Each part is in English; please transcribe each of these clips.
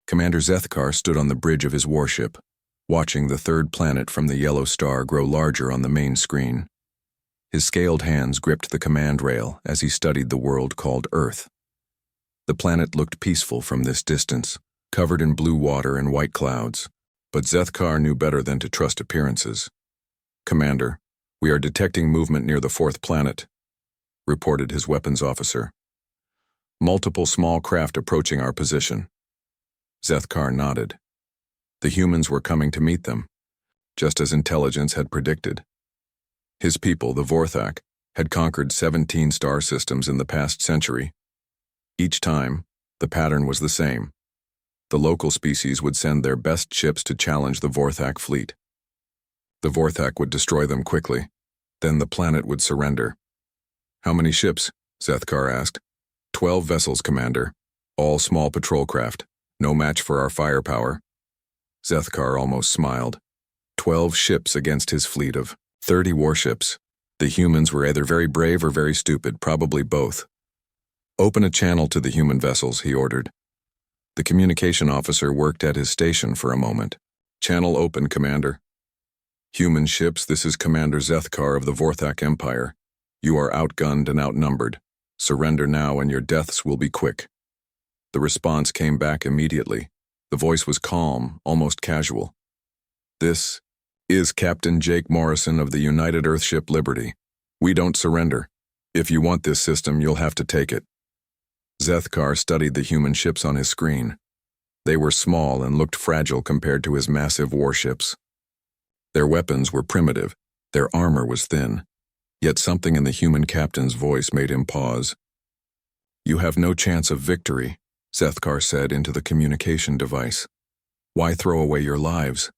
Commander Zethkar stood on the bridge of his warship, watching the third planet from the yellow star grow larger on the main screen. His scaled hands gripped the command rail as he studied the world called Earth. The planet looked peaceful from this distance, covered in blue water and white clouds, but Zethkar knew better than to trust appearances. "Commander, we are detecting movement near the fourth planet," reported his weapons officer. "Multiple small craft approaching our position." Zethkar nodded. The humans were coming to meet them, just as intelligence had predicted. His people, the Vorthak, had conquered 17 star systems in the past century. Each time, the pattern was the same. The local species would send their best ships to challenge the Vorthak fleet. The Vorthak would destroy them quickly. Then the planet would surrender. "How many ships?" Zethkar asked. 12 vessels, Commander. All small patrol craft. No match for our firepower." Zethkar almost smiled. 12 ships against his fleet of 30 warships. The humans were either very brave or very stupid, probably both. "Open a channel to the human vessels," he ordered. The communication officer worked at his station for a moment. "Channel open, Commander." "Human ships, this is Commander Zethkar of the Vorthak Empire. You are outgunned and outnumbered. Surrender now and your deaths will be quick." The response came back immediately. The voice was calm, almost casual. "This is Captain Jake Morrison of the United Earthship Liberty. We don't surrender. If you want this system, you'll have to take it." Zethkar studied the human ships on his screen. They were small and looked fragile compared to his massive warships. Their weapons were primitive, their armor was thin, yet something in the human captain's voice made him pause. "You have no chance of victory," Zethkar said into the communication device. "Why throw away your lives?"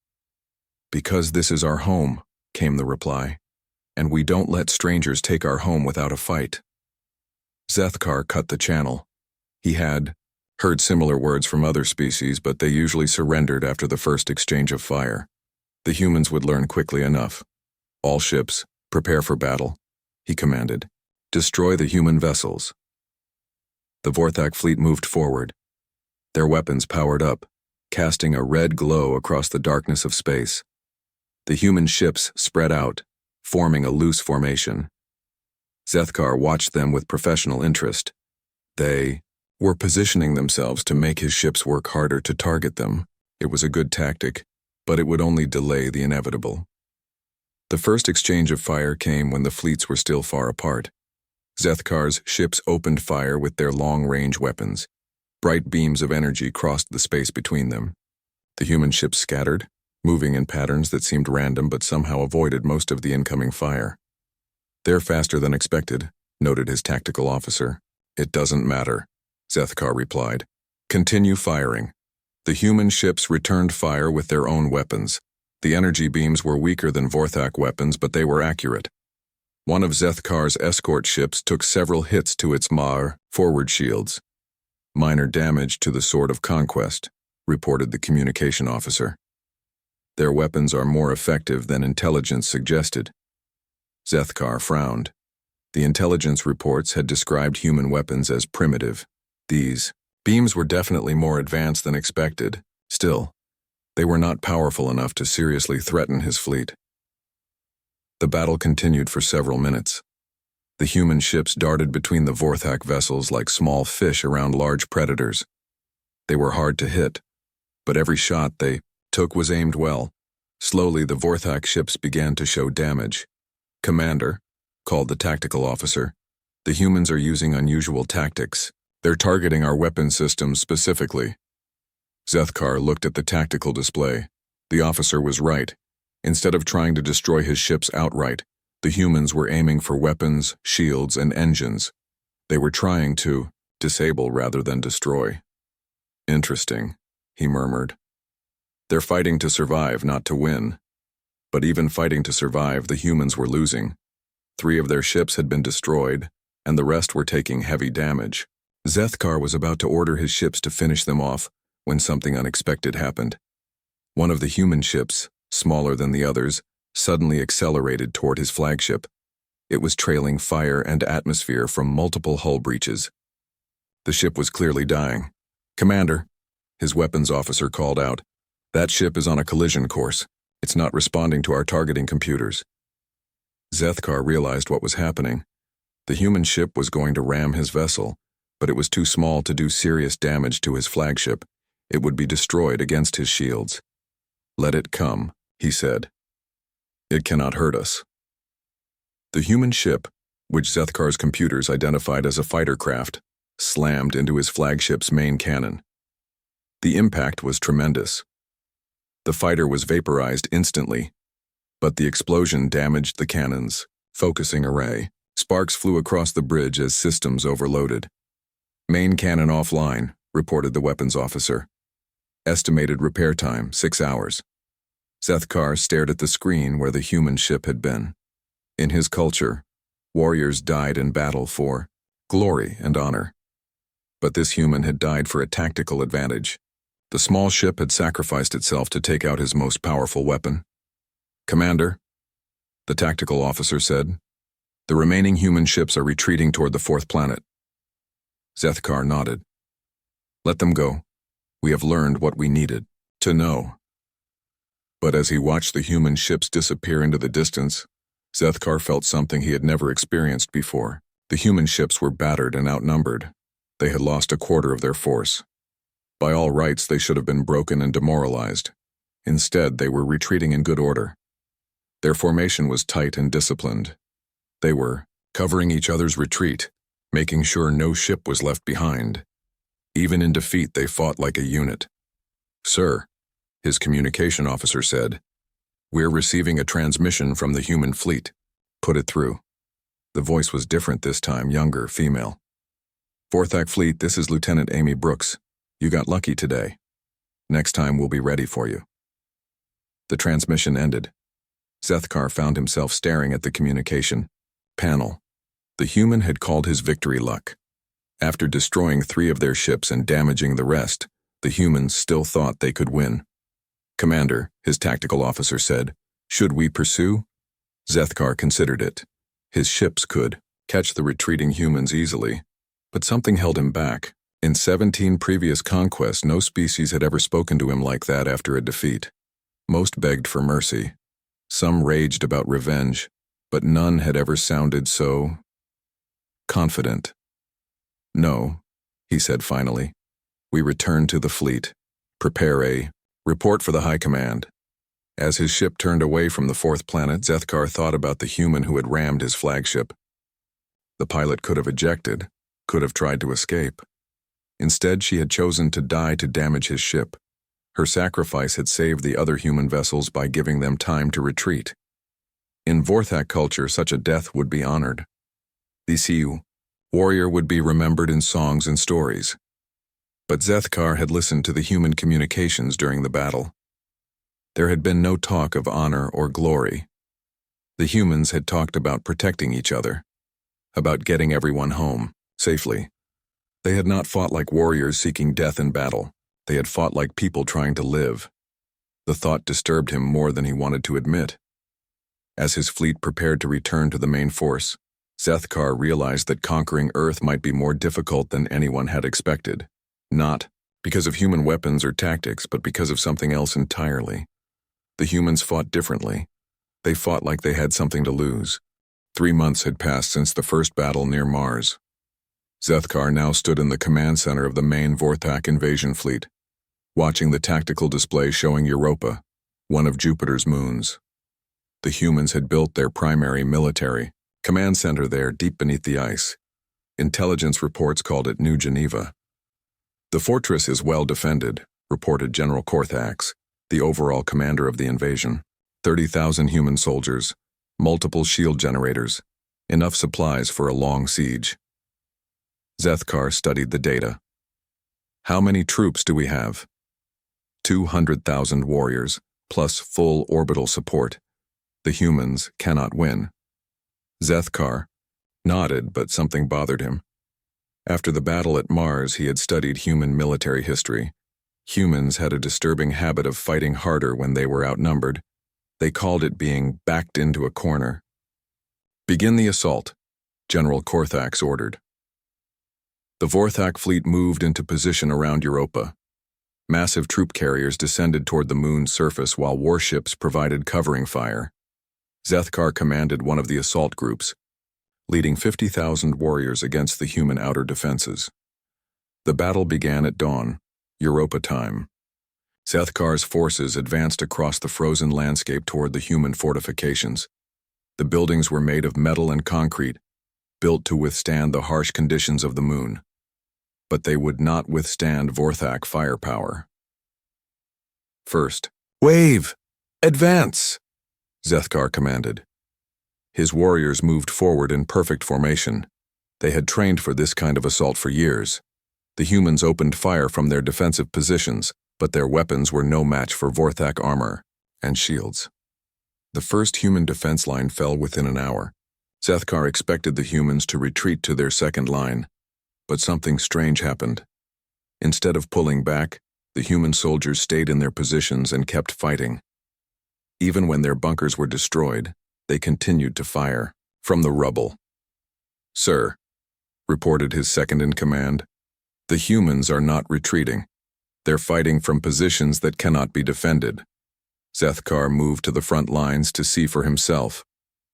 "Because this is our home," came the reply, "and we don't let strangers take our home without a fight." Zethkar cut the channel. He had heard similar words from other species, but they usually surrendered after the first exchange of fire. The humans would learn quickly enough. "All ships, prepare for battle," he commanded. "Destroy the human vessels." The Vorthak fleet moved forward. Their weapons powered up, casting a red glow across the darkness of space. The human ships spread out, forming a loose formation. Zethkar watched them with professional interest. They were positioning themselves to make his ships work harder to target them. It was a good tactic, but it would only delay the inevitable. The first exchange of fire came when the fleets were still far apart. Zethkar's ships opened fire with their long-range weapons. Bright beams of energy crossed the space between them. The human ships scattered, moving in patterns that seemed random but somehow avoided most of the incoming fire. "They're faster than expected," noted his tactical officer. "It doesn't matter," Zethkar replied. "Continue firing." The human ships returned fire with their own weapons. The energy beams were weaker than Vorthak weapons, but they were accurate. One of Zethkar's escort ships took several hits to its forward shields. "Minor damage to the Sword of Conquest," reported the communication officer. "Their weapons are more effective than intelligence suggested." Zethkar frowned. The intelligence reports had described human weapons as primitive. These beams were definitely more advanced than expected. Still, they were not powerful enough to seriously threaten his fleet. The battle continued for several minutes. The human ships darted between the Vorthak vessels like small fish around large predators. They were hard to hit, but every shot they took was aimed well. Slowly, the Vorthak ships began to show damage. "Commander," called the tactical officer, "the humans are using unusual tactics. They're targeting our weapon systems specifically." Zethkar looked at the tactical display. The officer was right. Instead of trying to destroy his ships outright, the humans were aiming for weapons, shields, and engines. They were trying to disable rather than destroy. "Interesting," he murmured. "They're fighting to survive, not to win." But even fighting to survive, the humans were losing. 3 of their ships had been destroyed, and the rest were taking heavy damage. Zethkar was about to order his ships to finish them off when something unexpected happened. One of the human ships, smaller than the others, suddenly accelerated toward his flagship. It was trailing fire and atmosphere from multiple hull breaches. The ship was clearly dying. "Commander, His weapons officer called out, "That ship is on a collision course. It's not responding to our targeting computers." Zethkar realized what was happening. The human ship was going to ram his vessel, but it was too small to do serious damage to his flagship. It would be destroyed against his shields. "Let it come," he said. "It cannot hurt us." The human ship, which Zethkar's computers identified as a fighter craft, slammed into his flagship's main cannon. The impact was tremendous. The fighter was vaporized instantly, but the explosion damaged the cannon's focusing array. Sparks flew across the bridge as systems overloaded. "Main cannon offline," reported the weapons officer. "Estimated repair time, 6 hours." Zethkar stared at the screen where the human ship had been. In his culture, warriors died in battle for glory and honor. But this human had died for a tactical advantage. The small ship had sacrificed itself to take out his most powerful weapon. "Commander," the tactical officer said, "the remaining human ships are retreating toward the 4th planet." Zethkar nodded. "Let them go. We have learned what we needed to know." But as he watched the human ships disappear into the distance, Zethkar felt something he had never experienced before. The human ships were battered and outnumbered. They had lost a quarter of their force. By all rights, they should have been broken and demoralized. Instead, they were retreating in good order. Their formation was tight and disciplined. They were covering each other's retreat, making sure no ship was left behind. Even in defeat, they fought like a unit. "Sir," his communication officer said, "we're receiving a transmission from the human fleet. Put it through." The voice was different this time, younger, female. "Vorthak Fleet, this is Lieutenant Amy Brooks. You got lucky today. Next time we'll be ready for you." The transmission ended. Zethkar found himself staring at the communication panel. The human had called his victory luck. After destroying 3 of their ships and damaging the rest, the humans still thought they could win. "Commander," his tactical officer said, "should we pursue?" Zethkar considered it. His ships could catch the retreating humans easily, but something held him back. In 17 previous conquests, no species had ever spoken to him like that after a defeat. Most begged for mercy. Some raged about revenge, but none had ever sounded so confident. "No," he said finally. "We return to the fleet. Prepare a report for the High Command." As his ship turned away from the 4th planet, Zethkar thought about the human who had rammed his flagship. The pilot could have ejected, could have tried to escape. Instead, she had chosen to die to damage his ship. Her sacrifice had saved the other human vessels by giving them time to retreat. In Vorthak culture, such a death would be honored. The Siu warrior would be remembered in songs and stories. But Zethkar had listened to the human communications during the battle. There had been no talk of honor or glory. The humans had talked about protecting each other, about getting everyone home safely. They had not fought like warriors seeking death in battle. They had fought like people trying to live. The thought disturbed him more than he wanted to admit. As his fleet prepared to return to the main force, Zethkar realized that conquering Earth might be more difficult than anyone had expected. Not because of human weapons or tactics, but because of something else entirely. The humans fought differently. They fought like they had something to lose. 3 months had passed since the first battle near Mars. Zethkar now stood in the command center of the main Vorthak invasion fleet, watching the tactical display showing Europa, one of Jupiter's moons. The humans had built their primary military command center there deep beneath the ice. Intelligence reports called it New Geneva. "The fortress is well defended," reported General Korthax, the overall commander of the invasion. 30,000 human soldiers, multiple shield generators, enough supplies for a long siege. Zethkar studied the data. "How many troops do we have?" 200,000 warriors, plus full orbital support. The humans cannot win. Zethkar nodded, but something bothered him. After the battle at Mars, he had studied human military history. Humans had a disturbing habit of fighting harder when they were outnumbered. They called it being backed into a corner. "Begin the assault," General Korthax ordered. The Vorthak fleet moved into position around Europa. Massive troop carriers descended toward the moon's surface while warships provided covering fire. Zethkar commanded one of the assault groups, leading 50,000 warriors against the human outer defenses. The battle began at dawn, Europa time. Zethkar's forces advanced across the frozen landscape toward the human fortifications. The buildings were made of metal and concrete, built to withstand the harsh conditions of the moon. But they would not withstand Vorthak firepower. First, "Wave! Advance!" Zethkar commanded. His warriors moved forward in perfect formation. They had trained for this kind of assault for years. The humans opened fire from their defensive positions, but their weapons were no match for Vorthak armor and shields. The first human defense line fell within an hour. Zethkar expected the humans to retreat to their second line, but something strange happened. Instead of pulling back, the human soldiers stayed in their positions and kept fighting. Even when their bunkers were destroyed, they continued to fire from the rubble. "Sir," reported his second-in-command, "the humans are not retreating. They're fighting from positions that cannot be defended." Zethkar moved to the front lines to see for himself.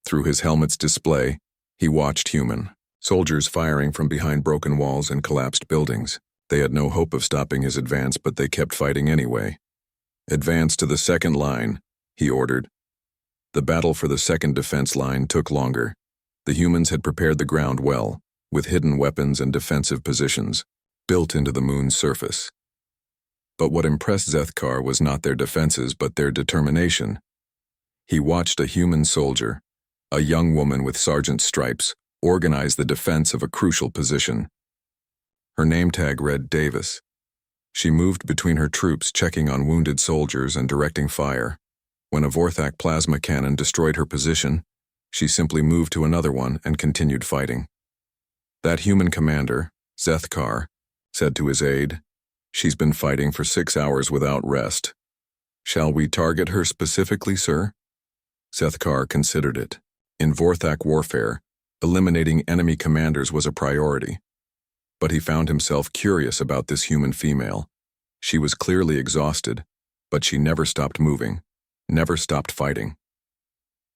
Through his helmet's display, he watched human soldiers firing from behind broken walls and collapsed buildings. They had no hope of stopping his advance, but they kept fighting anyway. "Advance to the second line," he ordered. The battle for the second defense line took longer. The humans had prepared the ground well, with hidden weapons and defensive positions, built into the moon's surface. But what impressed Zethkar was not their defenses, but their determination. He watched a human soldier, a young woman with sergeant's stripes, organize the defense of a crucial position. Her name tag read Davis. She moved between her troops, checking on wounded soldiers and directing fire. When a Vorthak plasma cannon destroyed her position, she simply moved to another one and continued fighting. That human commander, Zethkar, said to his aide, "She's been fighting for 6 hours without rest. Shall we target her specifically, sir?" Zethkar considered it. In Vorthak warfare, eliminating enemy commanders was a priority. But he found himself curious about this human female. She was clearly exhausted, but she never stopped moving, never stopped fighting.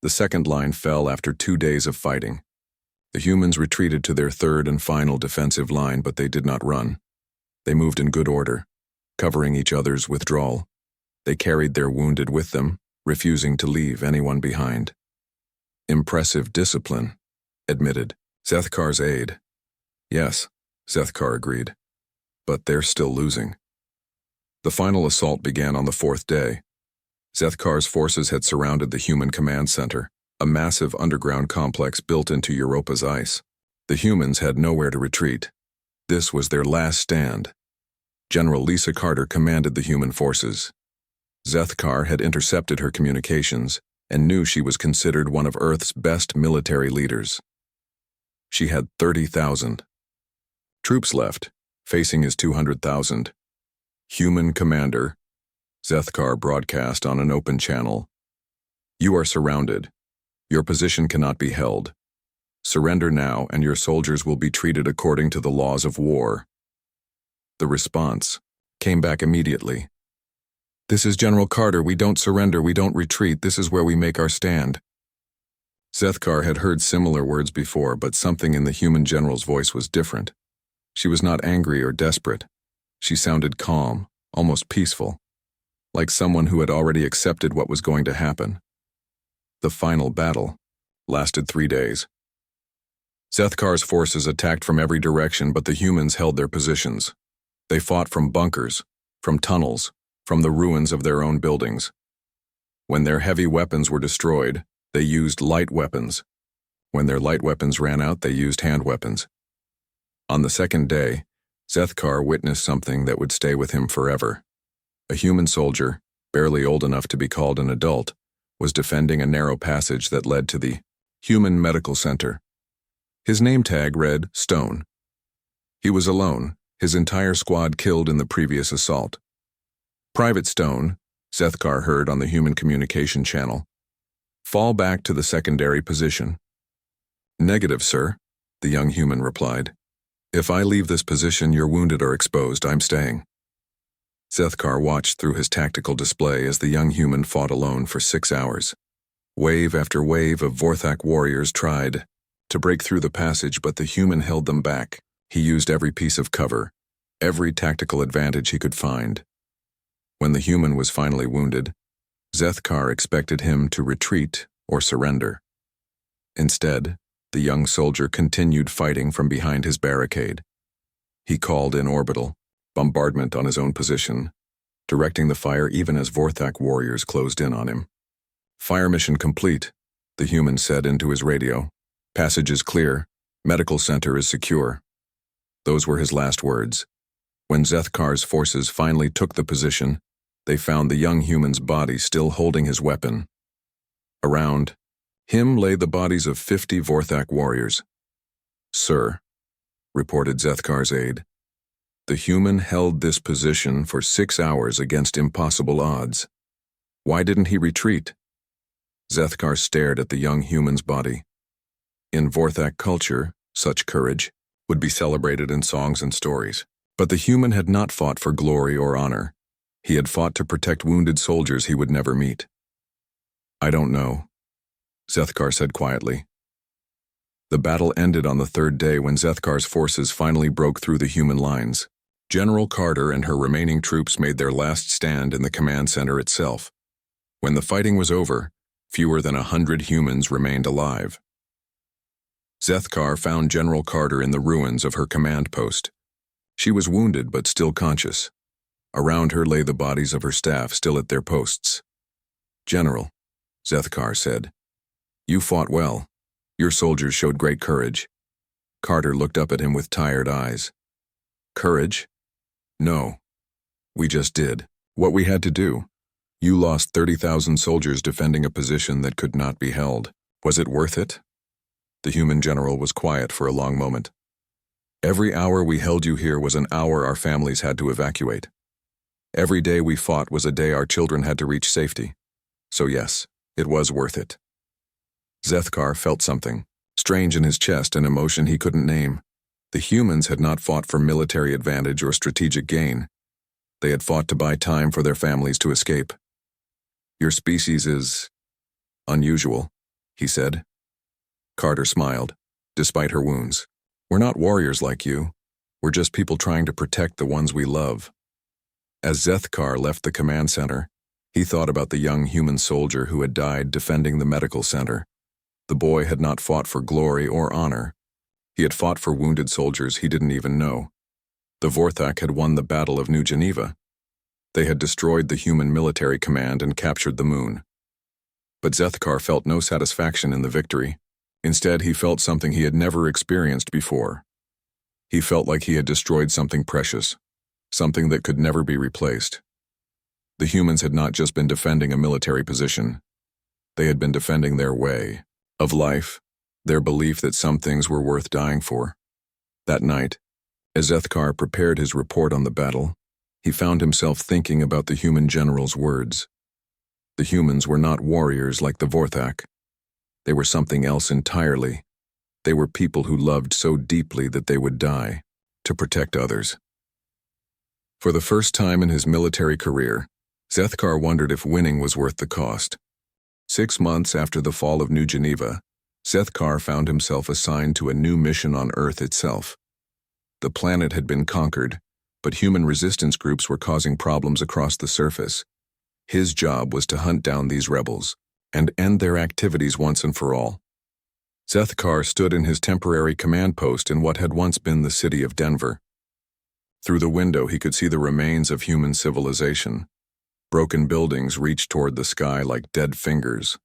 The second line fell after 2 days of fighting. The humans retreated to their third and final defensive line, but they did not run. They moved in good order, covering each other's withdrawal. They carried their wounded with them, refusing to leave anyone behind. "Impressive discipline," admitted Zethkar's aide. "Yes," Zethkar agreed, "but they're still losing." The final assault began on the 4th day. Zethkar's forces had surrounded the human command center, a massive underground complex built into Europa's ice. The humans had nowhere to retreat. This was their last stand. General Lisa Carter commanded the human forces. Zethkar had intercepted her communications and knew she was considered one of Earth's best military leaders. She had 30,000 troops left, facing his 200,000. "Human commander," Zethkar broadcast on an open channel, "You are surrounded. Your position cannot be held. Surrender now and your soldiers will be treated according to the laws of war." The response came back immediately. "This is General Carter. We don't surrender, we don't retreat. This is where we make our stand." Zethkar had heard similar words before, but something in the human general's voice was different. She was not angry or desperate. She sounded calm, almost peaceful, like someone who had already accepted what was going to happen. The final battle lasted 3 days. Zethkar's forces attacked from every direction, but the humans held their positions. They fought from bunkers, from tunnels, from the ruins of their own buildings. When their heavy weapons were destroyed, they used light weapons. When their light weapons ran out, they used hand weapons. On the second day, Zethkar witnessed something that would stay with him forever. A human soldier, barely old enough to be called an adult, was defending a narrow passage that led to the Human Medical Center. His name tag read Stone. He was alone, his entire squad killed in the previous assault. "Private Stone," Zethkar heard on the human communication channel. "Fall back to the secondary position." "Negative, sir," the young human replied. "If I leave this position, your wounded are exposed. I'm staying." Zethkar watched through his tactical display as the young human fought alone for 6 hours. Wave after wave of Vorthak warriors tried to break through the passage, but the human held them back. He used every piece of cover, every tactical advantage he could find. When the human was finally wounded, Zethkar expected him to retreat or surrender. Instead, the young soldier continued fighting from behind his barricade. He called in orbital bombardment on his own position, directing the fire even as Vorthak warriors closed in on him. "Fire mission complete," the human said into his radio. "Passage is clear. Medical center is secure." Those were his last words. When Zethkar's forces finally took the position, they found the young human's body still holding his weapon. Around him lay the bodies of 50 Vorthak warriors. "Sir," reported Zethkar's aide, "the human held this position for 6 hours against impossible odds. Why didn't he retreat?" Zethkar stared at the young human's body. In Vorthak culture, such courage would be celebrated in songs and stories. But the human had not fought for glory or honor. He had fought to protect wounded soldiers he would never meet. "I don't know," Zethkar said quietly. The battle ended on the third day when Zethkar's forces finally broke through the human lines. General Carter and her remaining troops made their last stand in the command center itself. When the fighting was over, fewer than 100 humans remained alive. Zethkar found General Carter in the ruins of her command post. She was wounded but still conscious. Around her lay the bodies of her staff still at their posts. "General," Zethkar said, "you fought well. Your soldiers showed great courage." Carter looked up at him with tired eyes. "Courage? No. We just did what we had to do. You lost 30,000 soldiers defending a position that could not be held. Was it worth it?" The human general was quiet for a long moment. "Every hour we held you here was an hour our families had to evacuate. Every day we fought was a day our children had to reach safety. So yes, it was worth it." Zethkar felt something strange in his chest, an emotion he couldn't name. The humans had not fought for military advantage or strategic gain. They had fought to buy time for their families to escape. "Your species is unusual," he said. Carter smiled, despite her wounds. "We're not warriors like you. We're just people trying to protect the ones we love." As Zethkar left the command center, he thought about the young human soldier who had died defending the medical center. The boy had not fought for glory or honor. He had fought for wounded soldiers he didn't even know. The Vorthak had won the Battle of New Geneva. They had destroyed the human military command and captured the moon. But Zethkar felt no satisfaction in the victory. Instead, he felt something he had never experienced before. He felt like he had destroyed something precious, something that could never be replaced. The humans had not just been defending a military position. They had been defending their way of life, their belief that some things were worth dying for. That night, as Zethkar prepared his report on the battle, he found himself thinking about the human general's words. The humans were not warriors like the Vorthak. They were something else entirely. They were people who loved so deeply that they would die to protect others. For the first time in his military career, Zethkar wondered if winning was worth the cost. 6 months after the fall of New Geneva, Zethkar found himself assigned to a new mission on Earth itself. The planet had been conquered, but human resistance groups were causing problems across the surface. His job was to hunt down these rebels and end their activities once and for all. Zethkar stood in his temporary command post in what had once been the city of Denver. Through the window he could see the remains of human civilization. Broken buildings reached toward the sky like dead fingers.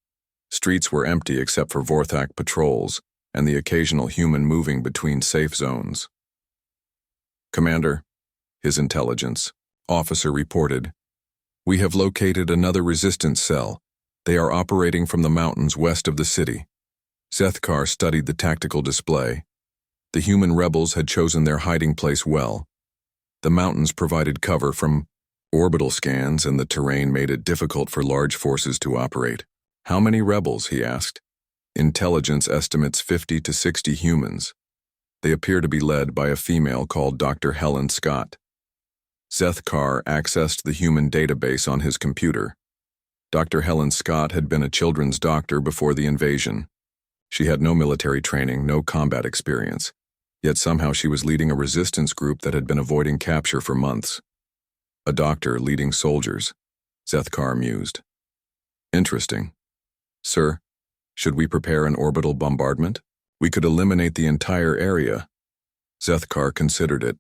Streets were empty except for Vorthak patrols and the occasional human moving between safe zones. "Commander," his intelligence officer reported, "we have located another resistance cell. They are operating from the mountains west of the city." Zethkar studied the tactical display. The human rebels had chosen their hiding place well. The mountains provided cover from orbital scans, and the terrain made it difficult for large forces to operate. "How many rebels?" he asked. "Intelligence estimates 50 to 60 humans. They appear to be led by a female called Dr. Helen Scott." Zethkar accessed the human database on his computer. Dr. Helen Scott had been a children's doctor before the invasion. She had no military training, no combat experience, yet somehow she was leading a resistance group that had been avoiding capture for months. A doctor leading soldiers, Zethkar mused. Interesting. Sir, should we prepare an orbital bombardment? We could eliminate the entire area. Zethkar considered it.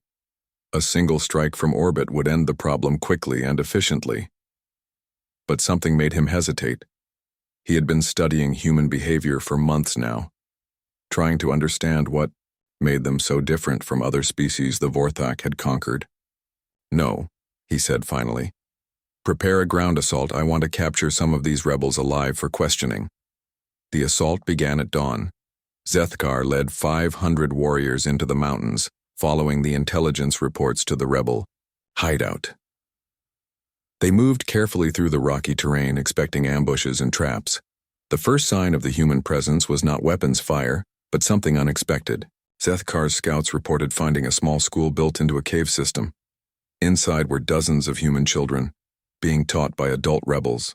A single strike from orbit would end the problem quickly and efficiently. But something made him hesitate. He had been studying human behavior for months now, trying to understand what made them so different from other species the Vorthak had conquered. No, he said finally. Prepare a ground assault. I want to capture some of these rebels alive for questioning. The assault began at dawn. Zethkar led 500 warriors into the mountains, following the intelligence reports to the rebel hideout. They moved carefully through the rocky terrain, expecting ambushes and traps. The first sign of the human presence was not weapons fire, but something unexpected. Zethkar's scouts reported finding a small school built into a cave system. Inside were dozens of human children, being taught by adult rebels.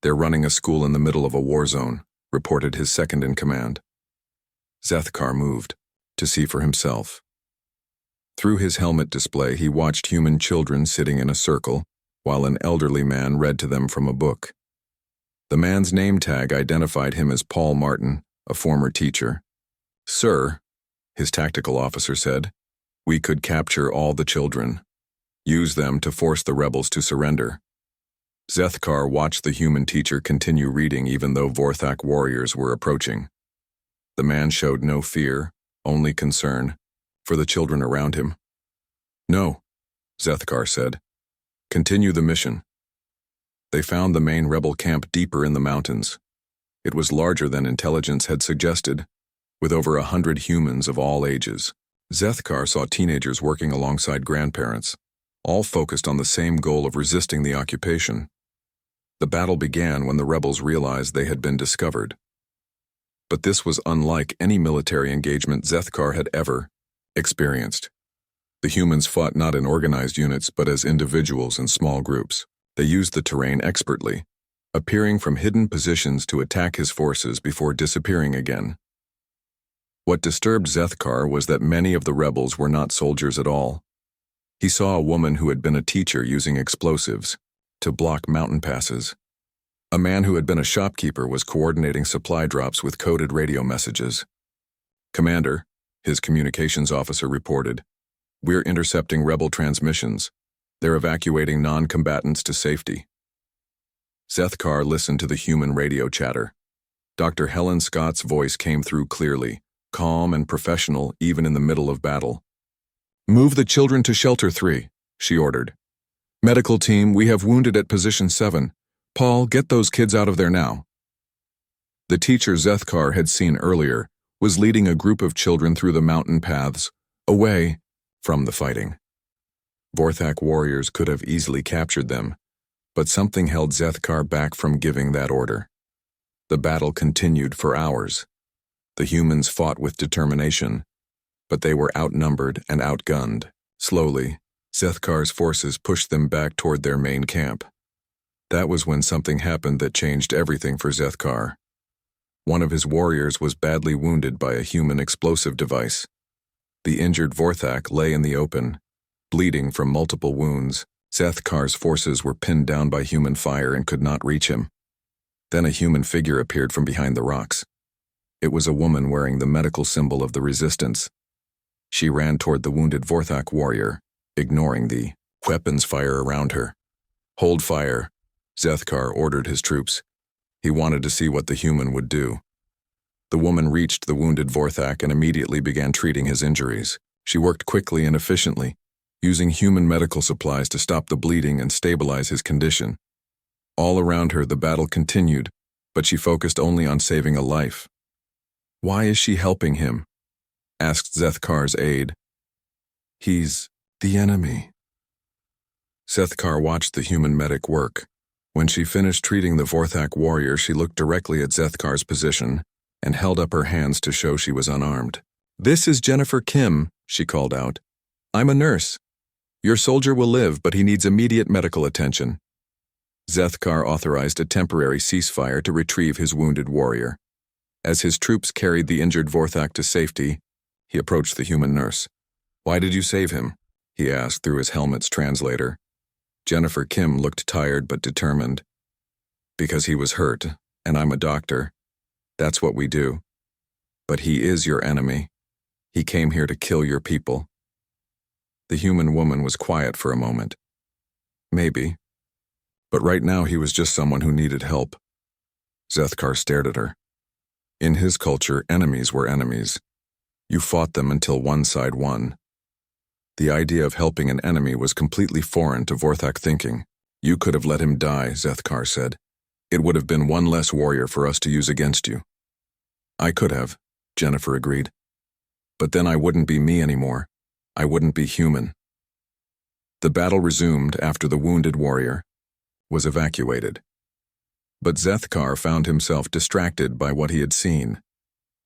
They're running a school in the middle of a war zone, reported his second-in-command. Zethkar moved, to see for himself. Through his helmet display, he watched human children sitting in a circle, while an elderly man read to them from a book. The man's name tag identified him as Paul Martin, a former teacher. Sir, his tactical officer said, we could capture all the children. Use them to force the rebels to surrender. Zethkar watched the human teacher continue reading even though Vorthak warriors were approaching. The man showed no fear, only concern, for the children around him. No, Zethkar said. Continue the mission. They found the main rebel camp deeper in the mountains. It was larger than intelligence had suggested, with over 100 humans of all ages. Zethkar saw teenagers working alongside grandparents, all focused on the same goal of resisting the occupation. The battle began when the rebels realized they had been discovered. But this was unlike any military engagement Zethkar had ever experienced. The humans fought not in organized units but as individuals in small groups. They used the terrain expertly, appearing from hidden positions to attack his forces before disappearing again. What disturbed Zethkar was that many of the rebels were not soldiers at all. He saw a woman who had been a teacher using explosives to block mountain passes. A man who had been a shopkeeper was coordinating supply drops with coded radio messages. Commander, his communications officer reported, we're intercepting rebel transmissions. They're evacuating non-combatants to safety. Zethkar listened to the human radio chatter. Dr. Helen Scott's voice came through clearly, calm and professional even in the middle of battle. Move the children to Shelter 3, she ordered. Medical team, we have wounded at position 7. Paul, get those kids out of there now. The teacher Zethkar had seen earlier was leading a group of children through the mountain paths, away from the fighting. Vorthak warriors could have easily captured them, but something held Zethkar back from giving that order. The battle continued for hours. The humans fought with determination, but they were outnumbered and outgunned. Slowly, Zethkar's forces pushed them back toward their main camp. That was when something happened that changed everything for Zethkar. One of his warriors was badly wounded by a human explosive device. The injured Vorthak lay in the open, bleeding from multiple wounds. Zethkar's forces were pinned down by human fire and could not reach him. Then a human figure appeared from behind the rocks. It was a woman wearing the medical symbol of the resistance. She ran toward the wounded Vorthak warrior, ignoring the weapons fire around her. Hold fire, Zethkar ordered his troops. He wanted to see what the human would do. The woman reached the wounded Vorthak and immediately began treating his injuries. She worked quickly and efficiently, using human medical supplies to stop the bleeding and stabilize his condition. All around her, the battle continued, but she focused only on saving a life. Why is she helping him? Asked Zethkar's aide. He's the enemy. Zethkar watched the human medic work. When she finished treating the Vorthak warrior, she looked directly at Zethkar's position and held up her hands to show she was unarmed. This is Jennifer Kim, she called out. I'm a nurse. Your soldier will live, but he needs immediate medical attention. Zethkar authorized a temporary ceasefire to retrieve his wounded warrior. As his troops carried the injured Vorthak to safety, he approached the human nurse. "Why did you save him?" he asked through his helmet's translator. Jennifer Kim looked tired but determined. "Because he was hurt, and I'm a doctor. That's what we do. But he is your enemy. He came here to kill your people." The human woman was quiet for a moment. "Maybe. But right now he was just someone who needed help." Zethkar stared at her. In his culture, enemies were enemies. You fought them until one side won. The idea of helping an enemy was completely foreign to Vorthak thinking. "You could have let him die," Zethkar said. "It would have been one less warrior for us to use against you." "I could have," Jennifer agreed. "But then I wouldn't be me anymore. I wouldn't be human." The battle resumed after the wounded warrior was evacuated. But Zethkar found himself distracted by what he had seen.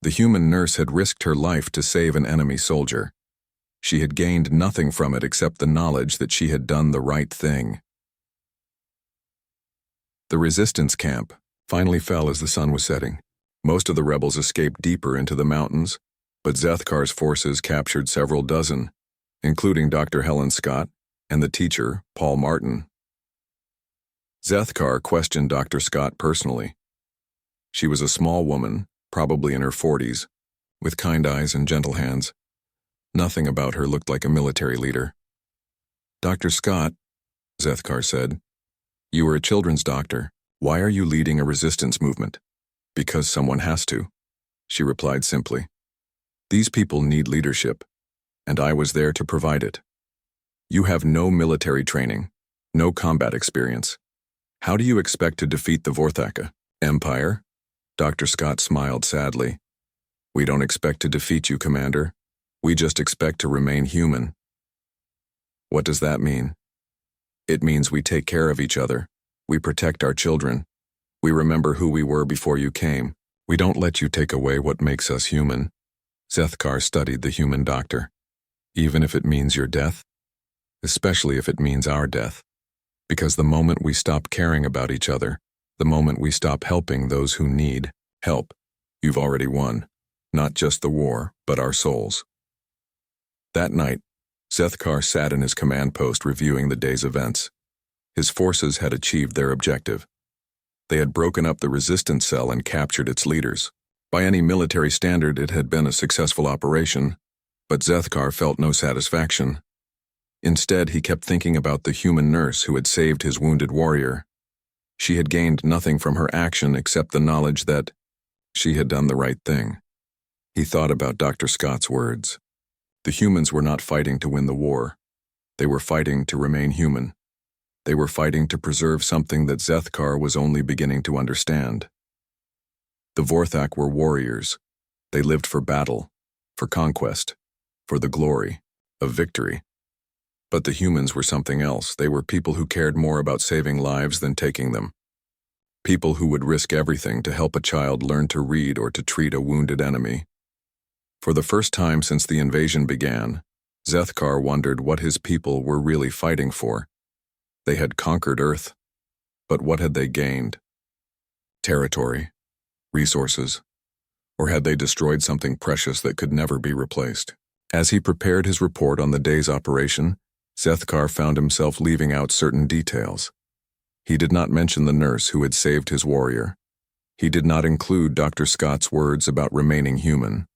The human nurse had risked her life to save an enemy soldier. She had gained nothing from it except the knowledge that she had done the right thing. The resistance camp finally fell as the sun was setting. Most of the rebels escaped deeper into the mountains, but Zethkar's forces captured several dozen, including Dr. Helen Scott and the teacher, Paul Martin. Zethkar questioned Dr. Scott personally. She was a small woman, probably in her 40s, with kind eyes and gentle hands. Nothing about her looked like a military leader. "Dr. Scott," Zethkar said, "you were a children's doctor. Why are you leading a resistance movement?" "Because someone has to," she replied simply. "These people need leadership, and I was there to provide it. You have no military training, no combat experience. How do you expect to defeat the Vorthaka Empire?" Dr. Scott smiled sadly. "We don't expect to defeat you, Commander. We just expect to remain human." "What does that mean?" "It means we take care of each other. We protect our children. We remember who we were before you came. We don't let you take away what makes us human." Zethkar studied the human doctor. "Even if it means your death?" "Especially if it means our death. Because the moment we stop caring about each other, the moment we stop helping those who need help, you've already won. Not just the war, but our souls." That night, Zethkar sat in his command post reviewing the day's events. His forces had achieved their objective. They had broken up the resistance cell and captured its leaders. By any military standard, it had been a successful operation, but Zethkar felt no satisfaction. Instead, he kept thinking about the human nurse who had saved his wounded warrior. She had gained nothing from her action except the knowledge that she had done the right thing. He thought about Dr. Scott's words. The humans were not fighting to win the war. They were fighting to remain human. They were fighting to preserve something that Zethkar was only beginning to understand. The Vorthak were warriors. They lived for battle, for conquest, for the glory of victory. But the humans were something else. They were people who cared more about saving lives than taking them. People who would risk everything to help a child learn to read or to treat a wounded enemy. For the first time since the invasion began, Zethkar wondered what his people were really fighting for. They had conquered Earth, but what had they gained? Territory, resources, or had they destroyed something precious that could never be replaced? As he prepared his report on the day's operation, Zethkar found himself leaving out certain details. He did not mention the nurse who had saved his warrior. He did not include Dr. Scott's words about remaining human.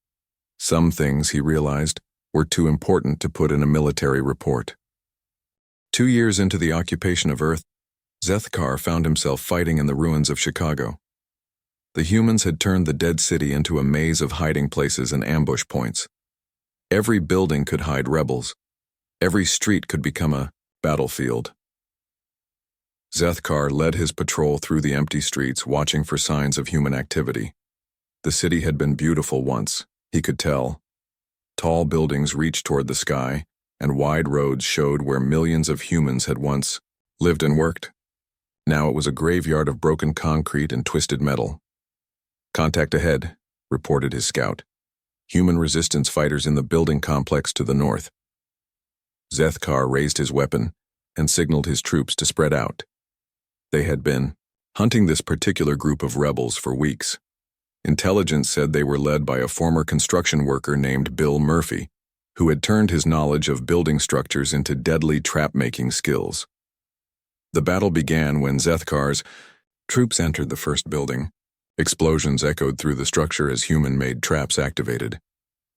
Some things, he realized, were too important to put in a military report. 2 years into the occupation of Earth, Zethkar found himself fighting in the ruins of Chicago. The humans had turned the dead city into a maze of hiding places and ambush points. Every building could hide rebels. Every street could become a battlefield. Zethkar led his patrol through the empty streets, watching for signs of human activity. The city had been beautiful once, he could tell. Tall buildings reached toward the sky, and wide roads showed where millions of humans had once lived and worked. Now it was a graveyard of broken concrete and twisted metal. "Contact ahead," reported his scout. "Human resistance fighters in the building complex to the north." Zethkar raised his weapon and signaled his troops to spread out. They had been hunting this particular group of rebels for weeks. Intelligence said they were led by a former construction worker named Bill Murphy, who had turned his knowledge of building structures into deadly trap-making skills. The battle began when Zethkar's troops entered the first building. Explosions echoed through the structure as human-made traps activated.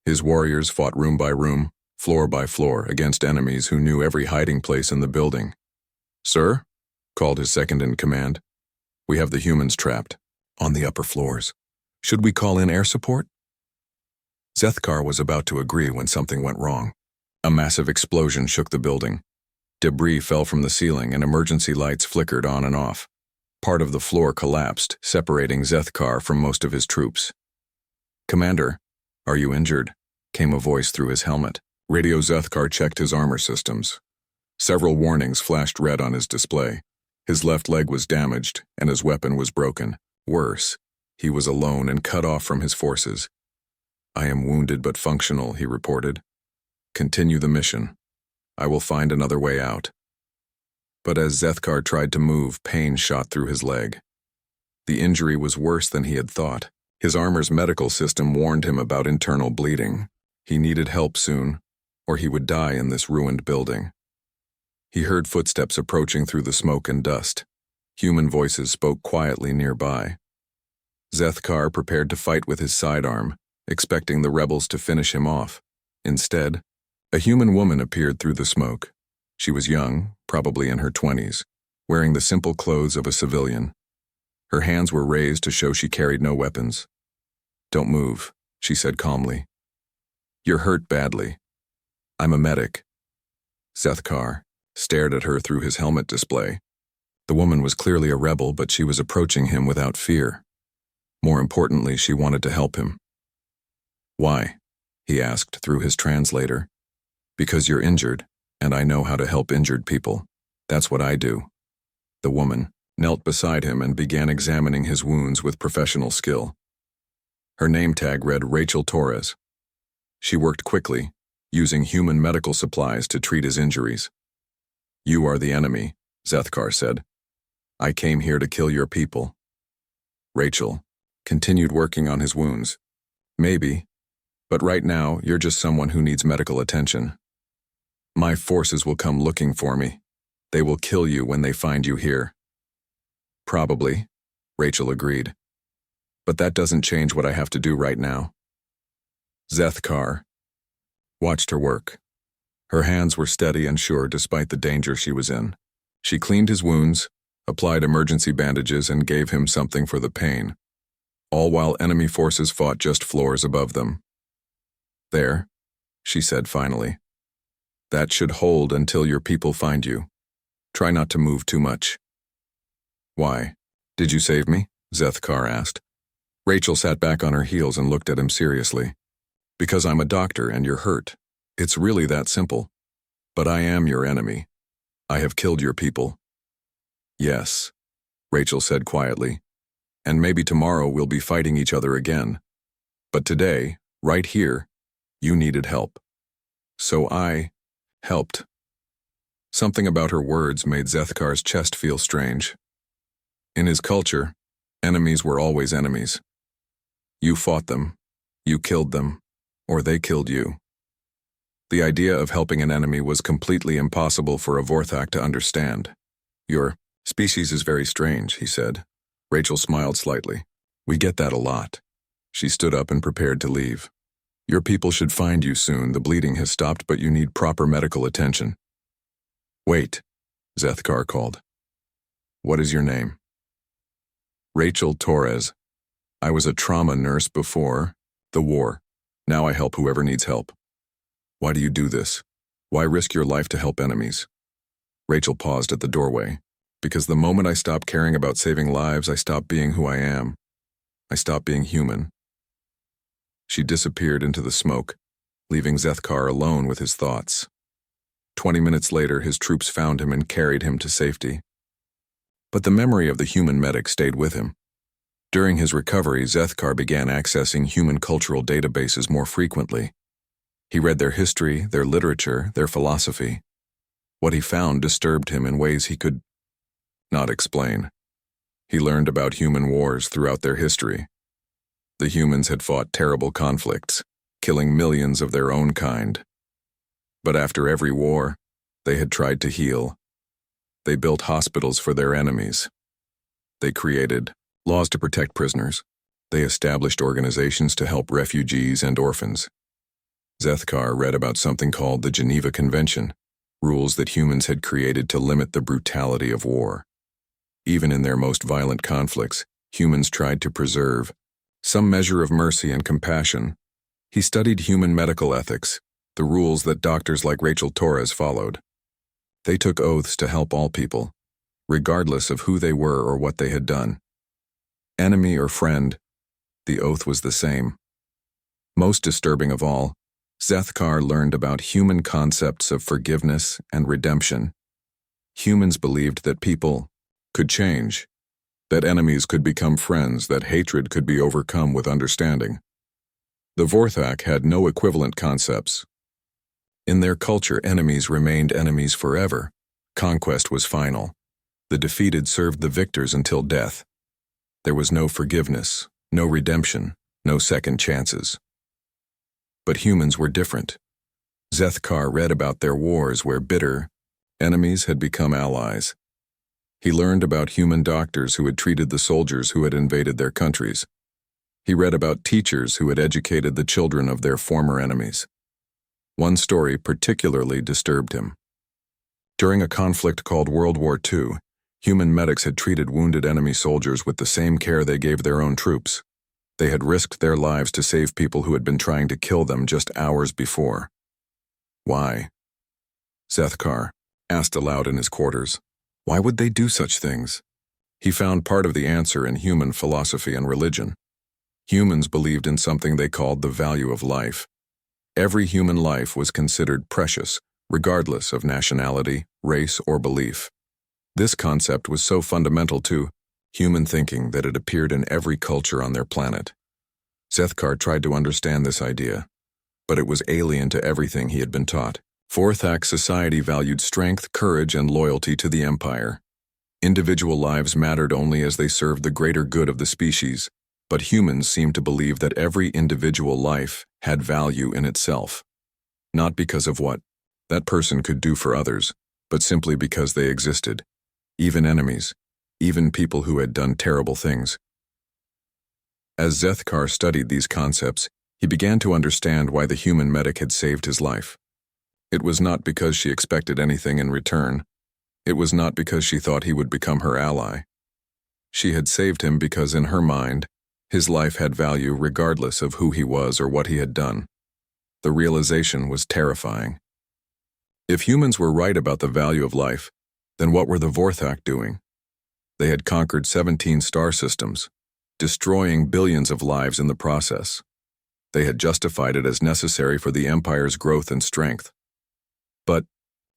His warriors fought room by room, floor by floor, against enemies who knew every hiding place in the building. "Sir?" called his second-in-command. "We have the humans trapped, on the upper floors. Should we call in air support?" Zethkar was about to agree when something went wrong. A massive explosion shook the building. Debris fell from the ceiling and emergency lights flickered on and off. Part of the floor collapsed, separating Zethkar from most of his troops. "Commander, are you injured?" came a voice through his helmet. Radio Zethkar checked his armor systems. Several warnings flashed red on his display. His left leg was damaged, and his weapon was broken. Worse, he was alone and cut off from his forces. "I am wounded but functional," he reported. "Continue the mission. I will find another way out." But as Zethkar tried to move, pain shot through his leg. The injury was worse than he had thought. His armor's medical system warned him about internal bleeding. He needed help soon, or he would die in this ruined building. He heard footsteps approaching through the smoke and dust. Human voices spoke quietly nearby. Zethkar prepared to fight with his sidearm, expecting the rebels to finish him off. Instead, a human woman appeared through the smoke. She was young, probably in her 20s, wearing the simple clothes of a civilian. Her hands were raised to show she carried no weapons. "Don't move," she said calmly. "You're hurt badly. I'm a medic." Zethkar stared at her through his helmet display. The woman was clearly a rebel, but she was approaching him without fear. More importantly, she wanted to help him. "Why?" he asked through his translator. "Because you're injured, and I know how to help injured people. That's what I do." The woman knelt beside him and began examining his wounds with professional skill. Her name tag read Rachel Torres. She worked quickly, using human medical supplies to treat his injuries. "You are the enemy," Zethkar said. "I came here to kill your people." Rachel continued working on his wounds. "Maybe, but right now you're just someone who needs medical attention. My forces will come looking for me. They will kill you when they find you here." "Probably," Rachel agreed. "But that doesn't change what I have to do right now." Zethkar watched her work. Her hands were steady and sure despite the danger she was in. She cleaned his wounds, applied emergency bandages, and gave him something for the pain, all while enemy forces fought just floors above them. "There," she said finally. "That should hold until your people find you. Try not to move too much." "Why? Did you save me?" Zethkar asked. Rachel sat back on her heels and looked at him seriously. "Because I'm a doctor and you're hurt. It's really that simple. But I am your enemy. I have killed your people." "Yes," Rachel said quietly. "And maybe tomorrow we'll be fighting each other again. But today, right here, you needed help. So I helped." Something about her words made Zethkar's chest feel strange. In his culture, enemies were always enemies. You fought them, you killed them, or they killed you. The idea of helping an enemy was completely impossible for a Vorthak to understand. "Your species is very strange," he said. Rachel smiled slightly. "We get that a lot." She stood up and prepared to leave. "Your people should find you soon. The bleeding has stopped, but you need proper medical attention." "Wait," Zethkar called. "What is your name?" "Rachel Torres. I was a trauma nurse before the war. Now I help whoever needs help." "Why do you do this? Why risk your life to help enemies?" Rachel paused at the doorway. "Because the moment I stop caring about saving lives, I stop being who I am. I stop being human." She disappeared into the smoke, leaving Zethkar alone with his thoughts. 20 minutes later, his troops found him and carried him to safety. But the memory of the human medic stayed with him. During his recovery, Zethkar began accessing human cultural databases more frequently. He read their history, their literature, their philosophy. What he found disturbed him in ways he could not explain. He learned about human wars throughout their history. The humans had fought terrible conflicts, killing millions of their own kind. But after every war, they had tried to heal. They built hospitals for their enemies. They created laws to protect prisoners. They established organizations to help refugees and orphans. Zethkar read about something called the Geneva Convention, rules that humans had created to limit the brutality of war. Even in their most violent conflicts, humans tried to preserve some measure of mercy and compassion. He studied human medical ethics, the rules that doctors like Rachel Torres followed. They took oaths to help all people, regardless of who they were or what they had done. Enemy or friend, the oath was the same. Most disturbing of all, Zethkar learned about human concepts of forgiveness and redemption. Humans believed that people could change, that enemies could become friends, that hatred could be overcome with understanding. The Vorthak had no equivalent concepts. In their culture, enemies remained enemies forever. Conquest was final. The defeated served the victors until death. There was no forgiveness, no redemption, no second chances. But humans were different. Zethkar read about their wars where bitter enemies had become allies. He learned about human doctors who had treated the soldiers who had invaded their countries. He read about teachers who had educated the children of their former enemies. One story particularly disturbed him. During a conflict called World War II, human medics had treated wounded enemy soldiers with the same care they gave their own troops. They had risked their lives to save people who had been trying to kill them just hours before. Why? Zethkar asked aloud in his quarters. Why would they do such things? He found part of the answer in human philosophy and religion. Humans believed in something they called the value of life. Every human life was considered precious, regardless of nationality, race, or belief. This concept was so fundamental to human thinking that it appeared in every culture on their planet. Zethkar tried to understand this idea, but it was alien to everything he had been taught. Vorthak society valued strength, courage, and loyalty to the empire. Individual lives mattered only as they served the greater good of the species, but humans seemed to believe that every individual life had value in itself, not because of what that person could do for others, but simply because they existed, even enemies, even people who had done terrible things. As Zethkar studied these concepts, he began to understand why the human medic had saved his life. It was not because she expected anything in return. It was not because she thought he would become her ally. She had saved him because in her mind, his life had value regardless of who he was or what he had done. The realization was terrifying. If humans were right about the value of life, then what were the Vorthak doing? They had conquered 17 star systems, destroying billions of lives in the process. They had justified it as necessary for the Empire's growth and strength. But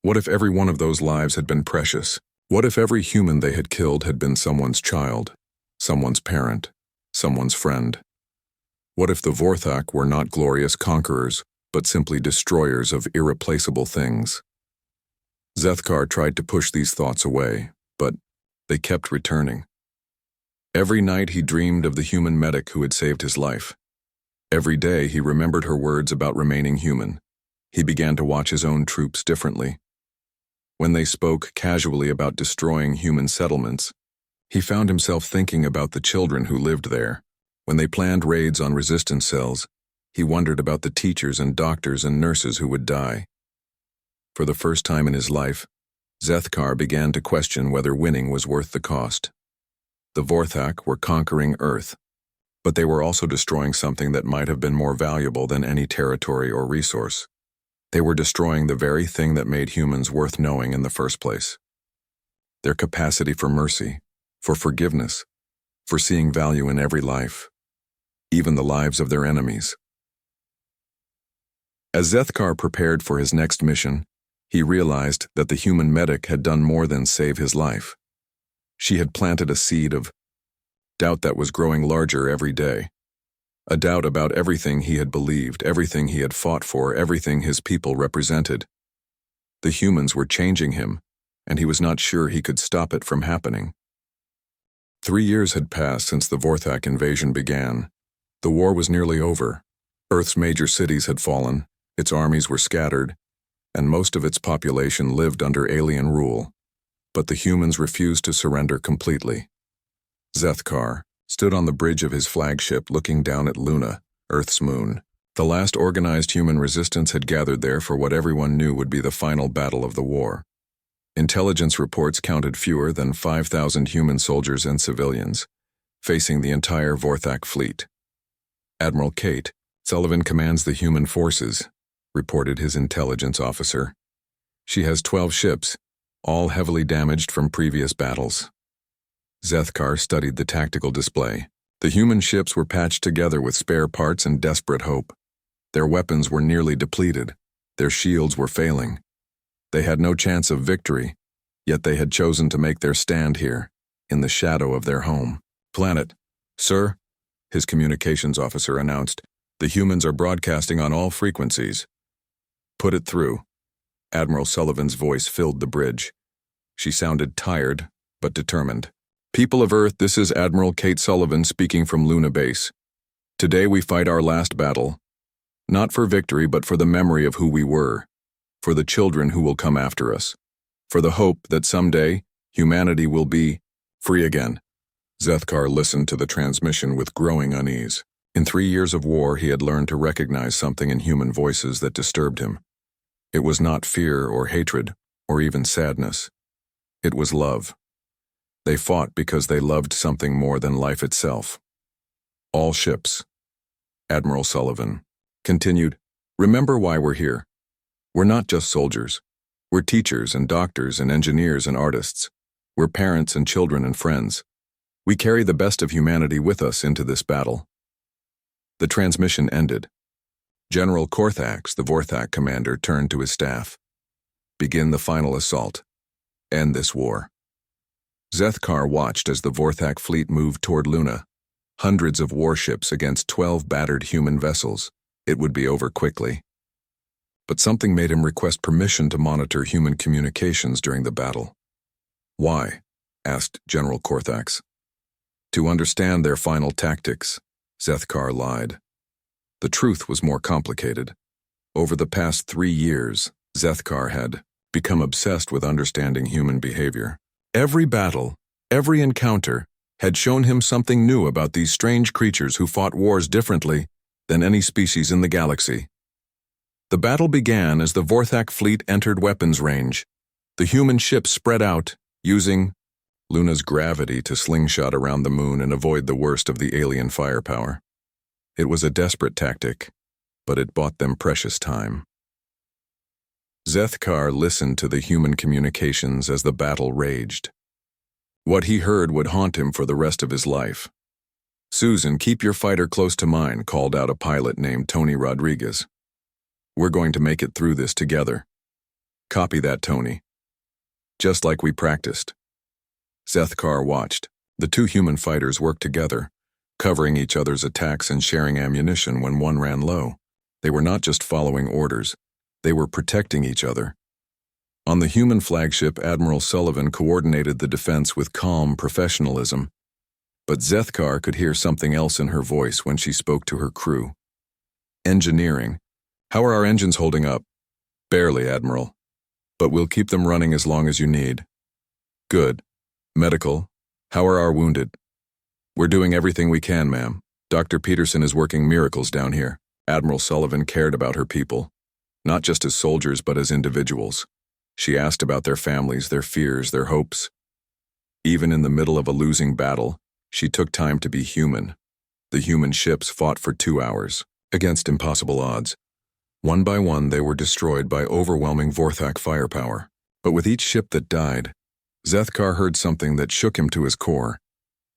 what if every one of those lives had been precious? What if every human they had killed had been someone's child, someone's parent, someone's friend? What if the Vorthak were not glorious conquerors, but simply destroyers of irreplaceable things? Zethkar tried to push these thoughts away, but they kept returning. Every night he dreamed of the human medic who had saved his life. Every day he remembered her words about remaining human. He began to watch his own troops differently. When they spoke casually about destroying human settlements, he found himself thinking about the children who lived there. When they planned raids on resistance cells, he wondered about the teachers and doctors and nurses who would die. For the first time in his life, Zethkar began to question whether winning was worth the cost. The Vorthak were conquering Earth, but they were also destroying something that might have been more valuable than any territory or resource. They were destroying the very thing that made humans worth knowing in the first place. Their capacity for mercy, for forgiveness, for seeing value in every life, even the lives of their enemies. As Zethkar prepared for his next mission, he realized that the human medic had done more than save his life. She had planted a seed of doubt that was growing larger every day. A doubt about everything he had believed, everything he had fought for, everything his people represented. The humans were changing him, and he was not sure he could stop it from happening. 3 years had passed since the Vorthak invasion began. The war was nearly over. Earth's major cities had fallen, its armies were scattered, and most of its population lived under alien rule. But the humans refused to surrender completely. Zethkar stood on the bridge of his flagship looking down at Luna, Earth's moon. The last organized human resistance had gathered there for what everyone knew would be the final battle of the war. Intelligence reports counted fewer than 5,000 human soldiers and civilians, facing the entire Vorthak fleet. Admiral Kate Sullivan commands the human forces, reported his intelligence officer. She has 12 ships, all heavily damaged from previous battles. Zethkar studied the tactical display. The human ships were patched together with spare parts and desperate hope. Their weapons were nearly depleted. Their shields were failing. They had no chance of victory, yet they had chosen to make their stand here, in the shadow of their home. "Planet, sir," his communications officer announced, "the humans are broadcasting on all frequencies." "Put it through." Admiral Sullivan's voice filled the bridge. She sounded tired, but determined. "People of Earth, this is Admiral Kate Sullivan speaking from Luna Base. Today we fight our last battle. Not for victory, but for the memory of who we were. For the children who will come after us. For the hope that someday humanity will be free again." Zethkar listened to the transmission with growing unease. In 3 years of war, he had learned to recognize something in human voices that disturbed him. It was not fear or hatred, or even sadness. It was love. They fought because they loved something more than life itself. "All ships," Admiral Sullivan continued, "remember why we're here. We're not just soldiers. We're teachers and doctors and engineers and artists. We're parents and children and friends. We carry the best of humanity with us into this battle." The transmission ended. General Korthax, the Vorthak commander, turned to his staff. "Begin the final assault. End this war." Zethkar watched as the Vorthak fleet moved toward Luna. Hundreds of warships against 12 battered human vessels. It would be over quickly. But something made him request permission to monitor human communications during the battle. "Why?" asked General Korthax. "To understand their final tactics," Zethkar lied. The truth was more complicated. Over the past 3 years, Zethkar had become obsessed with understanding human behavior. Every battle, every encounter, had shown him something new about these strange creatures who fought wars differently than any species in the galaxy. The battle began as the Vorthak fleet entered weapons range. The human ships spread out, using Luna's gravity to slingshot around the moon and avoid the worst of the alien firepower. It was a desperate tactic, but it bought them precious time. Zethkar listened to the human communications as the battle raged. What he heard would haunt him for the rest of his life. "Susan, keep your fighter close to mine," called out a pilot named Tony Rodriguez. "We're going to make it through this together." "Copy that, Tony." "Just like we practiced." Zethkar watched. The 2 human fighters worked together, covering each other's attacks and sharing ammunition when one ran low. They were not just following orders, they were protecting each other. On the human flagship, Admiral Sullivan coordinated the defense with calm professionalism. But Zethkar could hear something else in her voice when she spoke to her crew. "Engineering. How are our engines holding up?" "Barely, Admiral. But we'll keep them running as long as you need." "Good. Medical. How are our wounded?" "We're doing everything we can, ma'am. Dr. Peterson is working miracles down here." Admiral Sullivan cared about her people, not just as soldiers but as individuals. She asked about their families, their fears, their hopes. Even in the middle of a losing battle, she took time to be human. The human ships fought for 2 hours, against impossible odds. One by one, they were destroyed by overwhelming Vorthak firepower. But with each ship that died, Zethkar heard something that shook him to his core.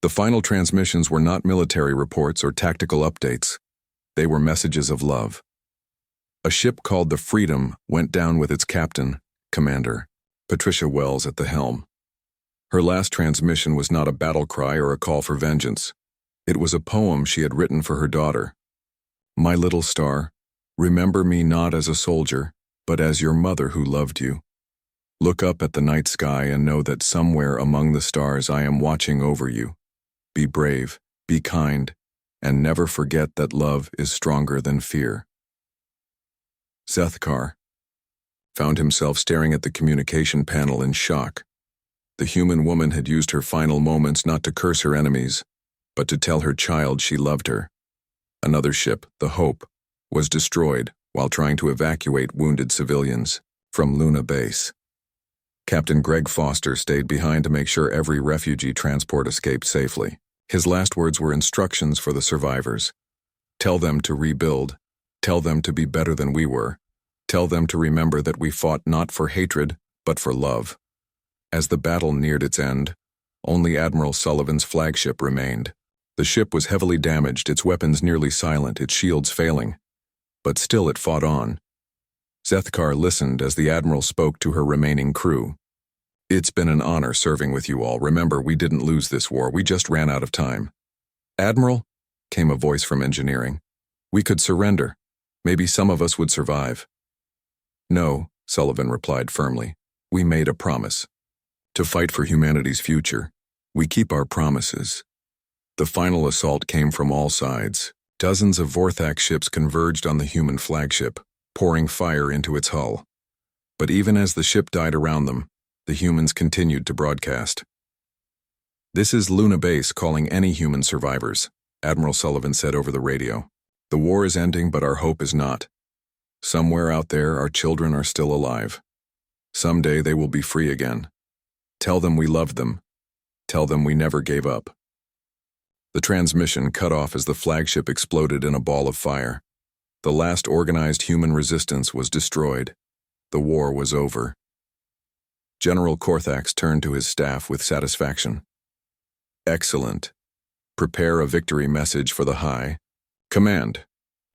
The final transmissions were not military reports or tactical updates. They were messages of love. A ship called the Freedom went down with its captain, Commander Patricia Wells, at the helm. Her last transmission was not a battle cry or a call for vengeance. It was a poem she had written for her daughter. "My little star, remember me not as a soldier, but as your mother who loved you. Look up at the night sky and know that somewhere among the stars I am watching over you. Be brave, be kind, and never forget that love is stronger than fear. Zethkar found himself staring at the communication panel in shock. The human woman had used her final moments not to curse her enemies, but to tell her child she loved her. Another ship, the Hope, was destroyed while trying to evacuate wounded civilians from Luna Base. Captain Greg Foster stayed behind to make sure every refugee transport escaped safely. His last words were instructions for the survivors. Tell them to rebuild. Tell them to be better than we were. Tell them to remember that we fought not for hatred, but for love. As the battle neared its end, only Admiral Sullivan's flagship remained. The ship was heavily damaged, its weapons nearly silent, its shields failing. But still it fought on. Zethkar listened as the Admiral spoke to her remaining crew. It's been an honor serving with you all. Remember, we didn't lose this war, we just ran out of time. Admiral, came a voice from engineering. We could surrender. Maybe some of us would survive. No, Sullivan replied firmly. We made a promise. To fight for humanity's future. We keep our promises. The final assault came from all sides. Dozens of Vorthak ships converged on the human flagship, pouring fire into its hull. But even as the ship died around them, the humans continued to broadcast. This is Luna Base calling any human survivors, Admiral Sullivan said over the radio. The war is ending, but our hope is not. Somewhere out there, our children are still alive. Someday they will be free again. Tell them we loved them. Tell them we never gave up. The transmission cut off as the flagship exploded in a ball of fire. The last organized human resistance was destroyed. The war was over. General Korthax turned to his staff with satisfaction. Excellent. Prepare a victory message for the High. Command.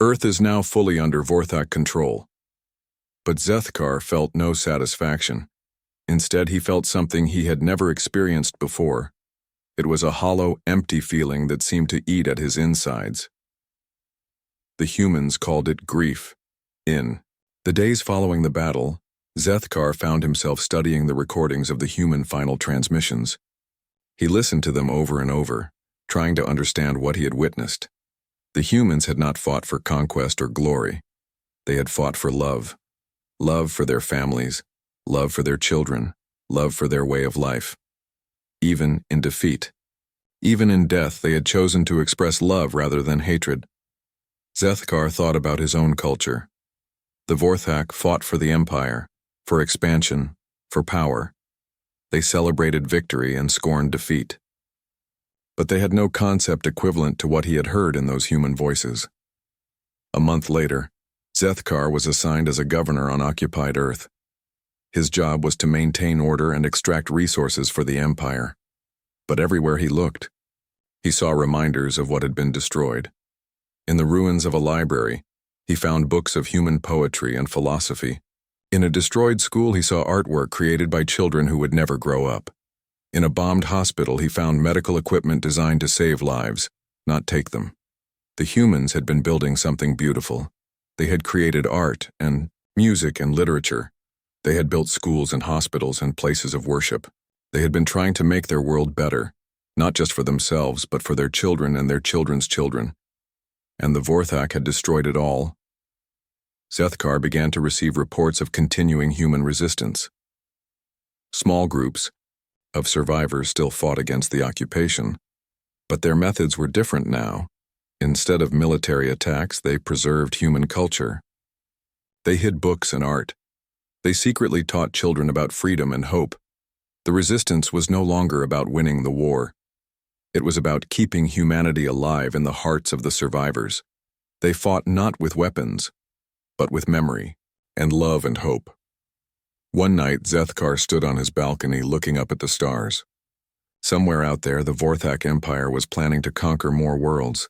Earth is now fully under Vorthak control. But Zethkar felt no satisfaction. Instead, he felt something he had never experienced before. It was a hollow, empty feeling that seemed to eat at his insides. The humans called it grief. In the days following the battle, Zethkar found himself studying the recordings of the human final transmissions. He listened to them over and over, trying to understand what he had witnessed. The humans had not fought for conquest or glory. They had fought for love. Love for their families, love for their children, love for their way of life. Even in defeat. Even in death, they had chosen to express love rather than hatred. Zethkar thought about his own culture. The Vorthak fought for the Empire, for expansion, for power. They celebrated victory and scorned defeat. But they had no concept equivalent to what he had heard in those human voices. A month later, Zethkar was assigned as a governor on occupied Earth. His job was to maintain order and extract resources for the Empire. But everywhere he looked, he saw reminders of what had been destroyed. In the ruins of a library, he found books of human poetry and philosophy. In a destroyed school, he saw artwork created by children who would never grow up. In a bombed hospital, he found medical equipment designed to save lives, not take them. The humans had been building something beautiful. They had created art and music and literature. They had built schools and hospitals and places of worship. They had been trying to make their world better, not just for themselves, but for their children and their children's children. And the Vorthak had destroyed it all. Zethkar began to receive reports of continuing human resistance. Small groups of survivors still fought against the occupation, but their methods were different now. Instead of military attacks, they preserved human culture. They hid books and art. They secretly taught children about freedom and hope. The resistance was no longer about winning the war. It was about keeping humanity alive in the hearts of the survivors. They fought not with weapons, but with memory and love and hope. One night, Zethkar stood on his balcony looking up at the stars. Somewhere out there, the Vorthak Empire was planning to conquer more worlds,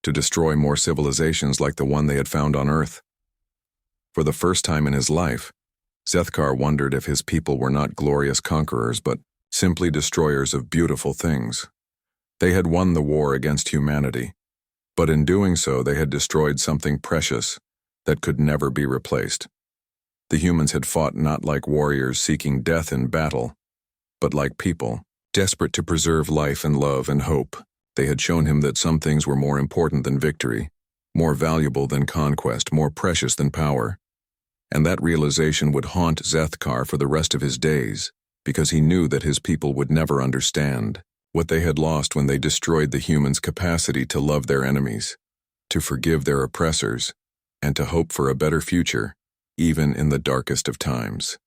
to destroy more civilizations like the one they had found on Earth. For the first time in his life, Zethkar wondered if his people were not glorious conquerors, but simply destroyers of beautiful things. They had won the war against humanity, but in doing so they had destroyed something precious that could never be replaced. The humans had fought not like warriors seeking death in battle, but like people, desperate to preserve life and love and hope. They had shown him that some things were more important than victory, more valuable than conquest, more precious than power. And that realization would haunt Zethkar for the rest of his days, because he knew that his people would never understand what they had lost when they destroyed the humans' capacity to love their enemies, to forgive their oppressors, and to hope for a better future, even in the darkest of times.